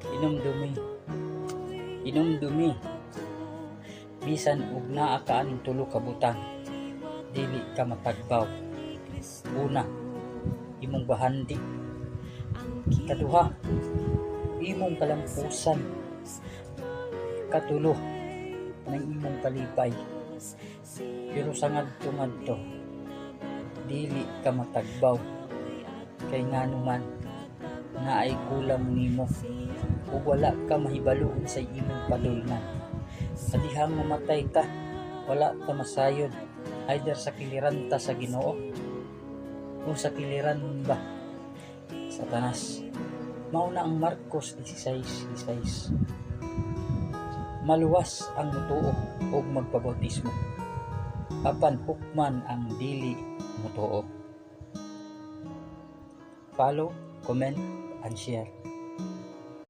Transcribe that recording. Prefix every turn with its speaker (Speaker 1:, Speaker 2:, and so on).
Speaker 1: Inumdumi, inumdumi, bisan ug naa ka aning tulo ka butang, dili ka matagbaw. Una, imong bahandi. Kaduha, imong kalampusan. Katulo, nang imong kalipay. Pero sa ngadto-ngadto, dili ka matagbaw. Kay nganuman, naay kulang nimo ug wala ka mahibaloon sa imong padulnan. Sa dihang mamatay ka, wala ka masayod, either sa kiliran ta sa Ginoo o sa kiliran ba Satanas. Mauna ang Marcos 16:16. Maluwas ang mutuo ug magpabautismo, apan hukman ang dili mutuo. Follow, comment, and share.